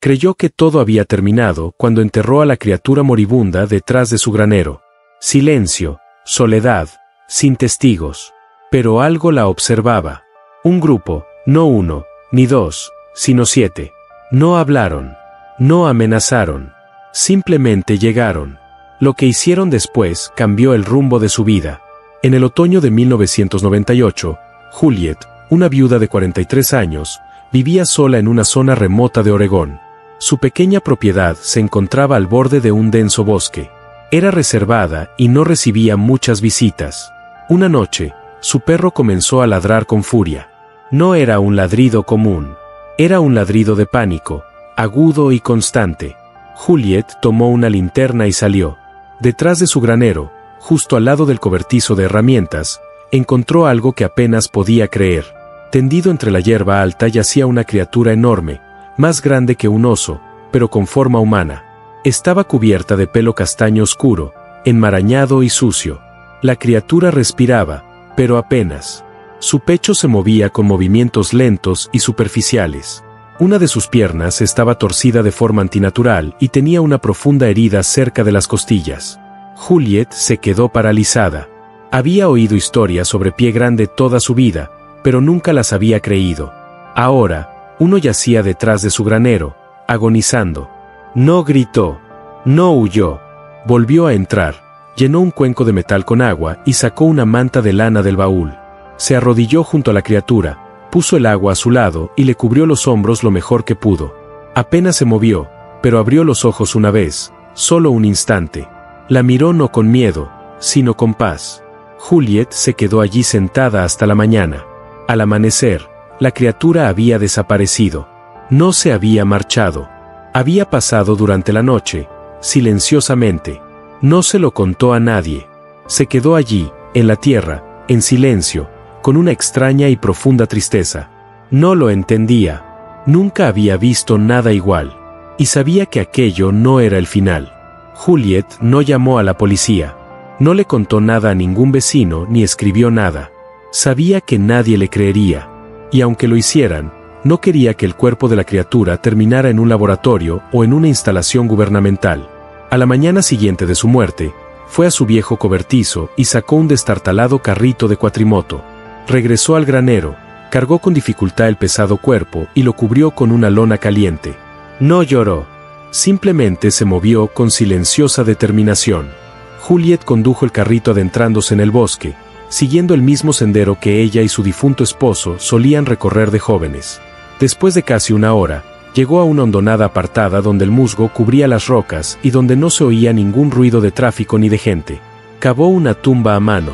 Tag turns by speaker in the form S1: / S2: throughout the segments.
S1: Creyó que todo había terminado cuando enterró a la criatura moribunda detrás de su granero. Silencio, soledad, sin testigos. Pero algo la observaba. Un grupo, no uno, ni dos, sino 7. No hablaron. No amenazaron. Simplemente llegaron. Lo que hicieron después cambió el rumbo de su vida. En el otoño de 1998, Juliet, una viuda de 43 años, vivía sola en una zona remota de Oregón. Su pequeña propiedad se encontraba al borde de un denso bosque. Era reservada y no recibía muchas visitas. Una noche, su perro comenzó a ladrar con furia. No era un ladrido común. Era un ladrido de pánico, agudo y constante. Juliet tomó una linterna y salió. Detrás de su granero, justo al lado del cobertizo de herramientas, encontró algo que apenas podía creer. Tendido entre la hierba alta yacía una criatura enorme, más grande que un oso, pero con forma humana. Estaba cubierta de pelo castaño oscuro, enmarañado y sucio. La criatura respiraba, pero apenas. Su pecho se movía con movimientos lentos y superficiales. Una de sus piernas estaba torcida de forma antinatural y tenía una profunda herida cerca de las costillas. Juliet se quedó paralizada. Había oído historias sobre Pie Grande toda su vida, pero nunca las había creído. Ahora, uno yacía detrás de su granero, agonizando. No gritó. No huyó. Volvió a entrar, llenó un cuenco de metal con agua y sacó una manta de lana del baúl. Se arrodilló junto a la criatura, puso el agua a su lado y le cubrió los hombros lo mejor que pudo. Apenas se movió, pero abrió los ojos una vez, solo un instante. La miró no con miedo, sino con paz. Juliet se quedó allí sentada hasta la mañana. Al amanecer, la criatura había desaparecido. No se había marchado. Había pasado durante la noche, silenciosamente. No se lo contó a nadie. Se quedó allí, en la tierra, en silencio, con una extraña y profunda tristeza. No lo entendía. Nunca había visto nada igual. Y sabía que aquello no era el final. Juliet no llamó a la policía. No le contó nada a ningún vecino ni escribió nada. Sabía que nadie le creería. Y aunque lo hicieran, no quería que el cuerpo de la criatura terminara en un laboratorio o en una instalación gubernamental. A la mañana siguiente de su muerte, fue a su viejo cobertizo y sacó un destartalado carrito de cuatrimoto. Regresó al granero, cargó con dificultad el pesado cuerpo y lo cubrió con una lona caliente. No lloró. Simplemente se movió con silenciosa determinación. Juliet condujo el carrito adentrándose en el bosque, siguiendo el mismo sendero que ella y su difunto esposo solían recorrer de jóvenes. Después de casi una hora, llegó a una hondonada apartada donde el musgo cubría las rocas y donde no se oía ningún ruido de tráfico ni de gente. Cavó una tumba a mano.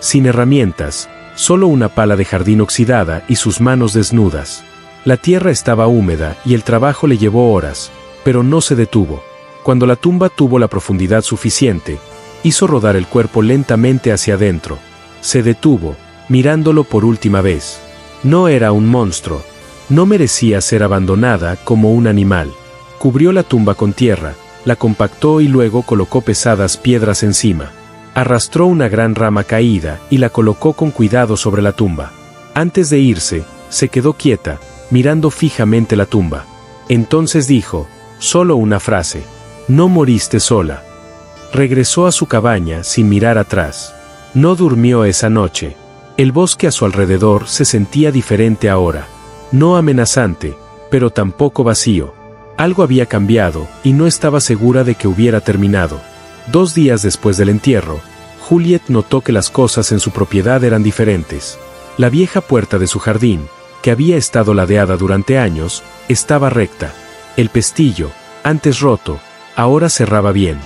S1: Sin herramientas, solo una pala de jardín oxidada y sus manos desnudas. La tierra estaba húmeda y el trabajo le llevó horas, pero no se detuvo. Cuando la tumba tuvo la profundidad suficiente, hizo rodar el cuerpo lentamente hacia adentro. Se detuvo, mirándolo por última vez. No era un monstruo. No merecía ser abandonada como un animal. Cubrió la tumba con tierra, la compactó y luego colocó pesadas piedras encima. Arrastró una gran rama caída y la colocó con cuidado sobre la tumba. Antes de irse, se quedó quieta, mirando fijamente la tumba. Entonces dijo, solo una frase: no moriste sola. Regresó a su cabaña sin mirar atrás. No durmió esa noche. El bosque a su alrededor se sentía diferente ahora. No amenazante, pero tampoco vacío. Algo había cambiado y no estaba segura de que hubiera terminado. 2 días después del entierro, Juliet notó que las cosas en su propiedad eran diferentes. La vieja puerta de su jardín, que había estado ladeada durante años, estaba recta. El pestillo, antes roto, ahora cerraba bien.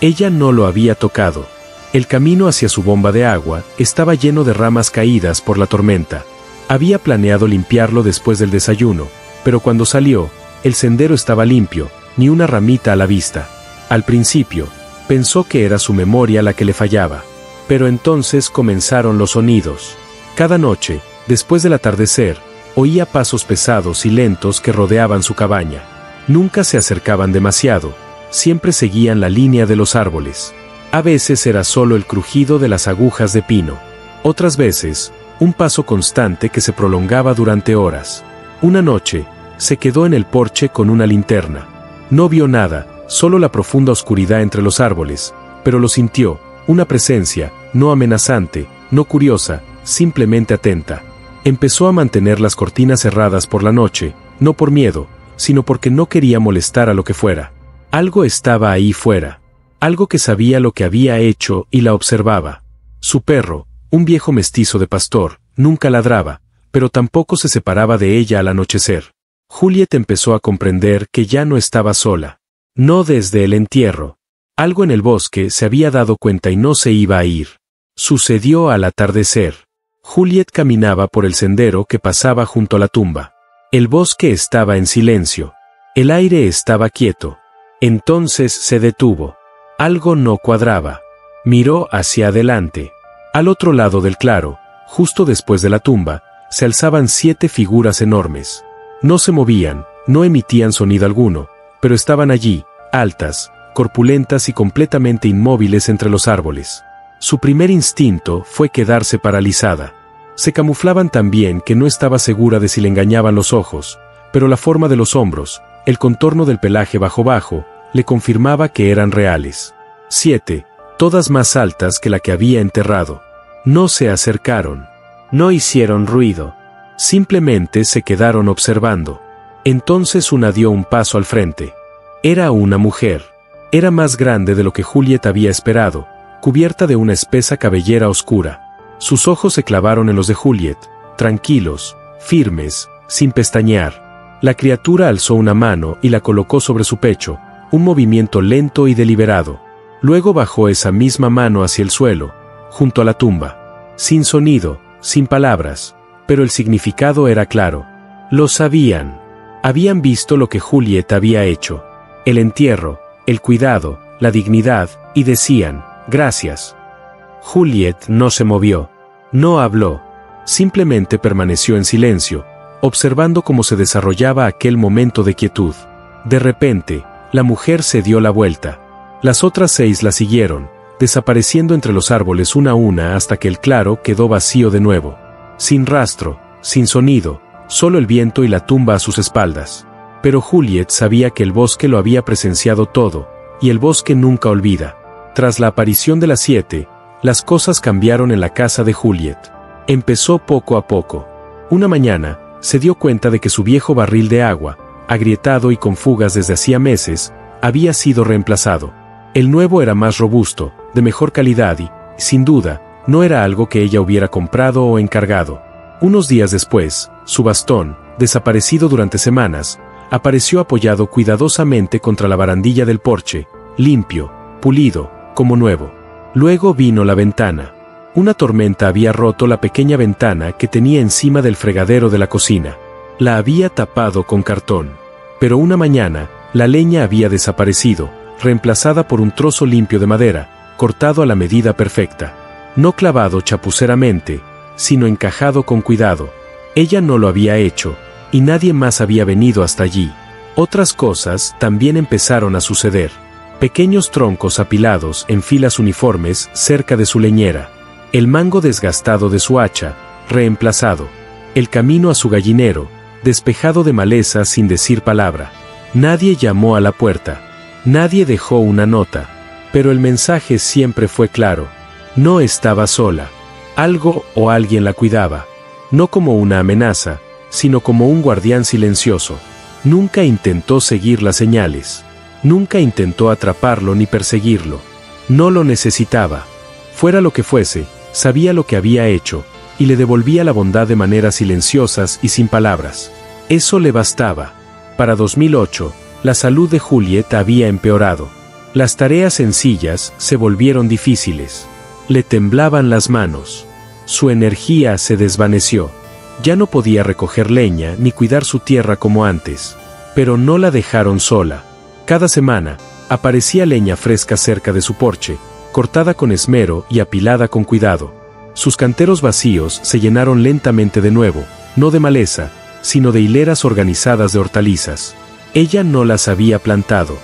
S1: Ella no lo había tocado. El camino hacia su bomba de agua estaba lleno de ramas caídas por la tormenta. Había planeado limpiarlo después del desayuno, pero cuando salió, el sendero estaba limpio, ni una ramita a la vista. Al principio, pensó que era su memoria la que le fallaba. Pero entonces comenzaron los sonidos. Cada noche, después del atardecer, oía pasos pesados y lentos que rodeaban su cabaña. Nunca se acercaban demasiado, siempre seguían la línea de los árboles. A veces era solo el crujido de las agujas de pino. Otras veces, un paso constante que se prolongaba durante horas. Una noche, Se quedó en el porche con una linterna. No vio nada, solo la profunda oscuridad entre los árboles, pero lo sintió, una presencia, no amenazante, no curiosa, simplemente atenta. Empezó a mantener las cortinas cerradas por la noche, no por miedo, sino porque no quería molestar a lo que fuera. Algo estaba ahí fuera. Algo que sabía lo que había hecho y la observaba. Su perro, un viejo mestizo de pastor, nunca ladraba, pero tampoco se separaba de ella al anochecer. Juliet empezó a comprender que ya no estaba sola. No desde el entierro. Algo en el bosque se había dado cuenta y no se iba a ir. Sucedió al atardecer. Juliet caminaba por el sendero que pasaba junto a la tumba. El bosque estaba en silencio. El aire estaba quieto. Entonces se detuvo. Algo no cuadraba. Miró hacia adelante. Al otro lado del claro, justo después de la tumba, se alzaban 7 figuras enormes. No se movían, no emitían sonido alguno, pero estaban allí, altas, corpulentas y completamente inmóviles entre los árboles. Su primer instinto fue quedarse paralizada. Se camuflaban tan bien que no estaba segura de si le engañaban los ojos, pero la forma de los hombros, el contorno del pelaje bajo, le confirmaba que eran reales. 7, todas más altas que la que había enterrado. No se acercaron. No hicieron ruido. Simplemente se quedaron observando. Entonces una dio un paso al frente. Era una mujer. Era más grande de lo que Juliet había esperado, cubierta de una espesa cabellera oscura. Sus ojos se clavaron en los de Juliet, tranquilos, firmes, sin pestañear. La criatura alzó una mano y la colocó sobre su pecho, un movimiento lento y deliberado. Luego bajó esa misma mano hacia el suelo, junto a la tumba. Sin sonido, sin palabras, pero el significado era claro. Lo sabían. Habían visto lo que Juliet había hecho. El entierro, el cuidado, la dignidad, y decían, gracias. Juliet no se movió. No habló. Simplemente permaneció en silencio, observando cómo se desarrollaba aquel momento de quietud. De repente, la mujer se dio la vuelta. Las otras 6 la siguieron, desapareciendo entre los árboles una a una hasta que el claro quedó vacío de nuevo. Sin rastro, sin sonido, solo el viento y la tumba a sus espaldas. Pero Juliet sabía que el bosque lo había presenciado todo, y el bosque nunca olvida. Tras la aparición de las 7, las cosas cambiaron en la casa de Juliet. Empezó poco a poco. Una mañana, se dio cuenta de que su viejo barril de agua, agrietado y con fugas desde hacía meses, había sido reemplazado. El nuevo era más robusto, de mejor calidad y, sin duda, no era algo que ella hubiera comprado o encargado. Unos días después, su bastón, desaparecido durante semanas, apareció apoyado cuidadosamente contra la barandilla del porche, limpio, pulido, como nuevo. Luego vino la ventana. Una tormenta había roto la pequeña ventana que tenía encima del fregadero de la cocina. La había tapado con cartón. Pero una mañana, la leña había desaparecido, reemplazada por un trozo limpio de madera, cortado a la medida perfecta. No clavado chapuceramente, sino encajado con cuidado. Ella no lo había hecho, y nadie más había venido hasta allí. Otras cosas también empezaron a suceder. Pequeños troncos apilados en filas uniformes cerca de su leñera. El mango desgastado de su hacha, reemplazado. El camino a su gallinero, despejado de maleza sin decir palabra. Nadie llamó a la puerta. Nadie dejó una nota. Pero el mensaje siempre fue claro. No estaba sola. Algo o alguien la cuidaba. No como una amenaza, sino como un guardián silencioso. Nunca intentó seguir las señales. Nunca intentó atraparlo ni perseguirlo. No lo necesitaba. Fuera lo que fuese, sabía lo que había hecho, y le devolvía la bondad de maneras silenciosas y sin palabras. Eso le bastaba. Para 2008, la salud de Juliet había empeorado. Las tareas sencillas se volvieron difíciles. Le temblaban las manos. Su energía se desvaneció. Ya no podía recoger leña ni cuidar su tierra como antes. Pero no la dejaron sola. Cada semana, aparecía leña fresca cerca de su porche, cortada con esmero y apilada con cuidado. Sus canteros vacíos se llenaron lentamente de nuevo, no de maleza, sino de hileras organizadas de hortalizas. Ella no las había plantado.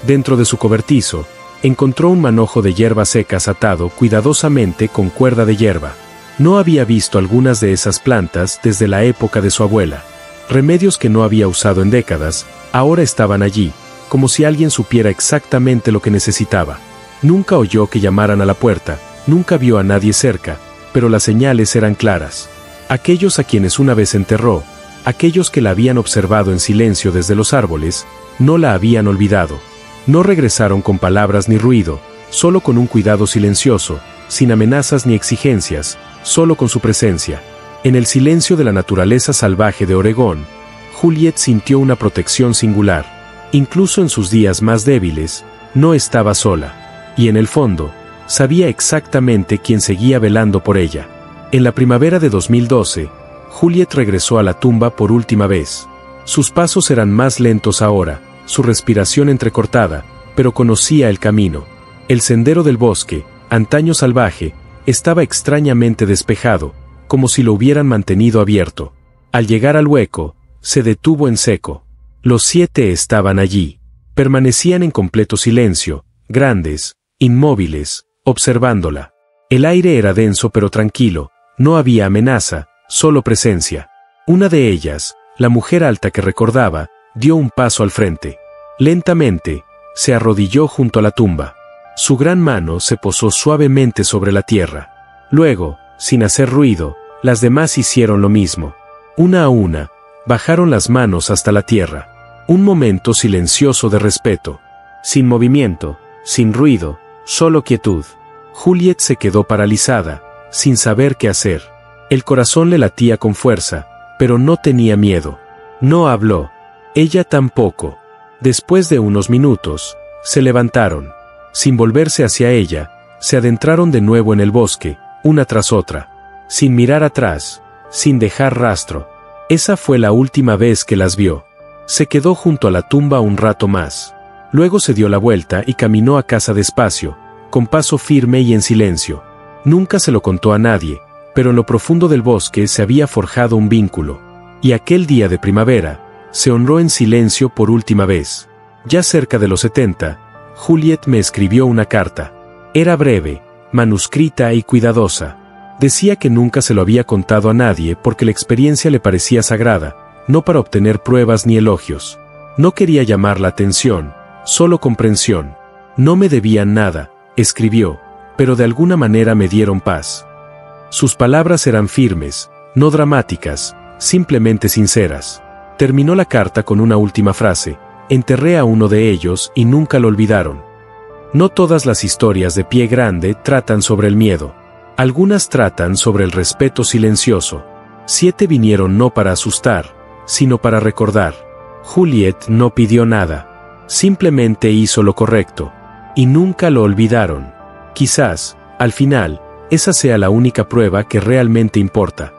S1: Dentro de su cobertizo, encontró un manojo de hierbas secas atado cuidadosamente con cuerda de hierba. No había visto algunas de esas plantas desde la época de su abuela. Remedios que no había usado en décadas, ahora estaban allí, como si alguien supiera exactamente lo que necesitaba. Nunca oyó que llamaran a la puerta, nunca vio a nadie cerca, pero las señales eran claras. Aquellos a quienes una vez enterró, aquellos que la habían observado en silencio desde los árboles, no la habían olvidado. No regresaron con palabras ni ruido, solo con un cuidado silencioso, sin amenazas ni exigencias, solo con su presencia. En el silencio de la naturaleza salvaje de Oregón, Juliet sintió una protección singular. Incluso en sus días más débiles, no estaba sola. Y en el fondo, sabía exactamente quién seguía velando por ella. En la primavera de 2012, Juliet regresó a la tumba por última vez. Sus pasos eran más lentos ahora, su respiración entrecortada, pero conocía el camino. El sendero del bosque, antaño salvaje, estaba extrañamente despejado, como si lo hubieran mantenido abierto. Al llegar al hueco, se detuvo en seco. Los 7 estaban allí. Permanecían en completo silencio, grandes, inmóviles, observándola. El aire era denso pero tranquilo, no había amenaza, solo presencia. Una de ellas, la mujer alta que recordaba, dio un paso al frente. Lentamente, se arrodilló junto a la tumba. Su gran mano se posó suavemente sobre la tierra. Luego, sin hacer ruido, las demás hicieron lo mismo. Una a una, bajaron las manos hasta la tierra. Un momento silencioso de respeto. Sin movimiento, sin ruido, solo quietud. Juliet se quedó paralizada, sin saber qué hacer. El corazón le latía con fuerza, pero no tenía miedo. No habló. Ella tampoco. Después de unos minutos, se levantaron. Sin volverse hacia ella, se adentraron de nuevo en el bosque, una tras otra. Sin mirar atrás, sin dejar rastro. Esa fue la última vez que las vio. Se quedó junto a la tumba un rato más. Luego se dio la vuelta y caminó a casa despacio, con paso firme y en silencio. Nunca se lo contó a nadie, pero en lo profundo del bosque se había forjado un vínculo. Y aquel día de primavera, se honró en silencio por última vez. Ya cerca de los 70, Juliet me escribió una carta. Era breve, manuscrita y cuidadosa. Decía que nunca se lo había contado a nadie porque la experiencia le parecía sagrada, no para obtener pruebas ni elogios. No quería llamar la atención, solo comprensión. No me debían nada, escribió, pero de alguna manera me dieron paz. Sus palabras eran firmes, no dramáticas, simplemente sinceras. Terminó la carta con una última frase: enterré a uno de ellos y nunca lo olvidaron. No todas las historias de Pie Grande tratan sobre el miedo. Algunas tratan sobre el respeto silencioso. 7 vinieron no para asustar, sino para recordar. Juliet no pidió nada. Simplemente hizo lo correcto. Y nunca lo olvidaron. Quizás, al final, esa sea la única prueba que realmente importa.